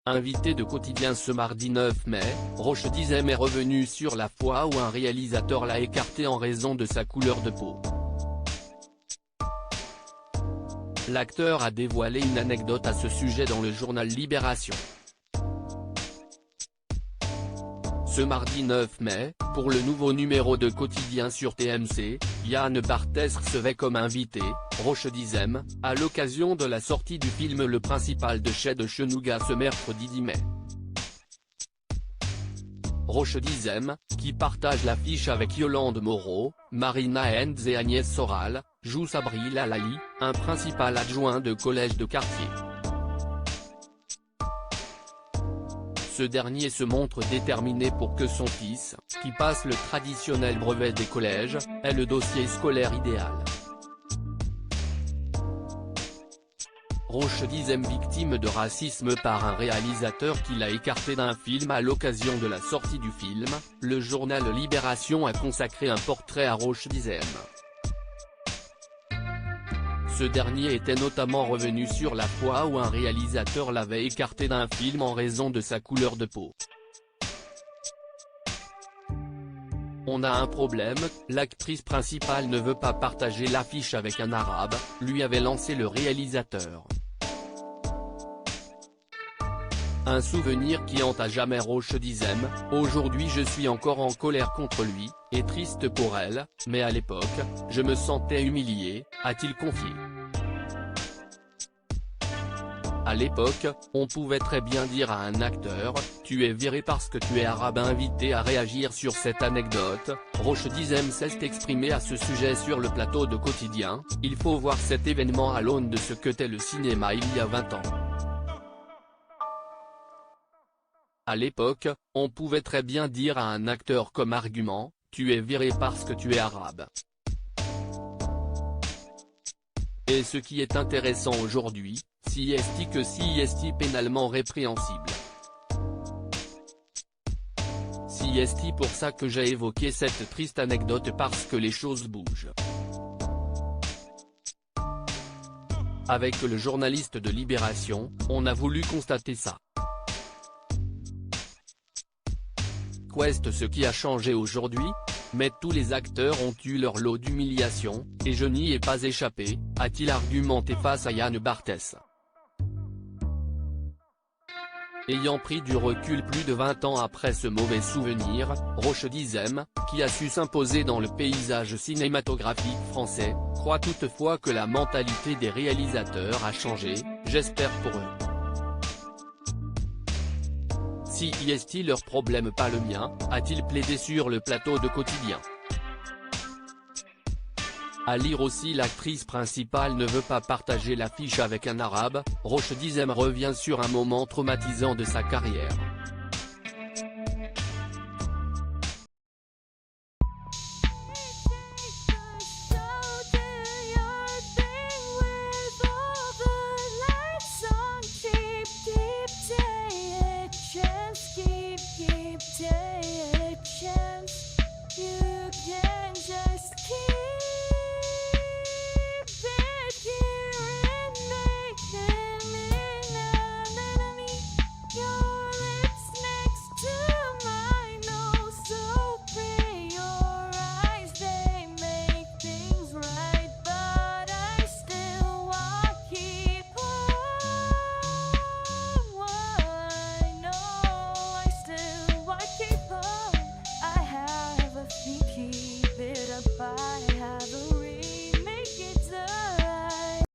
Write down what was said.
Invité de Quotidien ce mardi 9 mai, Roche Dizem est revenu sur la fois où un réalisateur l'a écarté en raison de sa couleur de peau. L'acteur a dévoilé une anecdote à ce sujet dans le journal Libération. Ce mardi 9 mai, pour le nouveau numéro de Quotidien sur TMC, Yann Barthès recevait comme invité, Roche Dizem, à l'occasion de la sortie du film Le Principal de Chez de Chenouga ce mercredi 10 mai. Roche Dizem, qui partage l'affiche avec Yolande Moreau, Marina Hens et Agnès Soral, joue Sabri Lalali, un principal adjoint de collège de quartier. Ce dernier se montre déterminé pour que son fils, qui passe le traditionnel brevet des collèges, ait le dossier scolaire idéal. Roche Dizem victime de racisme par un réalisateur qui l'a écarté d'un film à l'occasion de la sortie du film, le journal Libération a consacré un portrait à Roche Dizem. Ce dernier était notamment revenu sur la fois où un réalisateur l'avait écarté d'un film en raison de sa couleur de peau. On a un problème, l'actrice principale ne veut pas partager l'affiche avec un arabe, lui avait lancé le réalisateur. Un souvenir qui hante à jamais Roche Dizem, aujourd'hui je suis encore en colère contre lui, et triste pour elle, mais à l'époque, je me sentais humilié, a-t-il confié. À l'époque, on pouvait très bien dire à un acteur, tu es viré parce que tu es arabe. Invité à réagir sur cette anecdote, Roche Dizem s'est exprimé à ce sujet sur le plateau de Quotidien, il faut voir cet événement à l'aune de ce que qu'était le cinéma il y a 20 ans. À l'époque, on pouvait très bien dire à un acteur comme argument, tu es viré parce que tu es arabe. Et ce qui est intéressant aujourd'hui, si est-il que si est-il pénalement répréhensible. Si est-il pour ça que j'ai évoqué cette triste anecdote parce que les choses bougent. Avec le journaliste de Libération, on a voulu constater ça. Qu'est ce qui a changé aujourd'hui? Mais tous les acteurs ont eu leur lot d'humiliation, et je n'y ai pas échappé, a-t-il argumenté face à Yann Barthès. Ayant pris du recul plus de 20 ans après ce mauvais souvenir, Roche Dizem, qui a su s'imposer dans le paysage cinématographique français, croit toutefois que la mentalité des réalisateurs a changé, j'espère pour eux. Si est-il leur problème pas le mien, a-t-il plaidé sur le plateau de Quotidien. À lire aussi l'actrice principale ne veut pas partager l'affiche avec un arabe, Roche Dizem revient sur un moment traumatisant de sa carrière.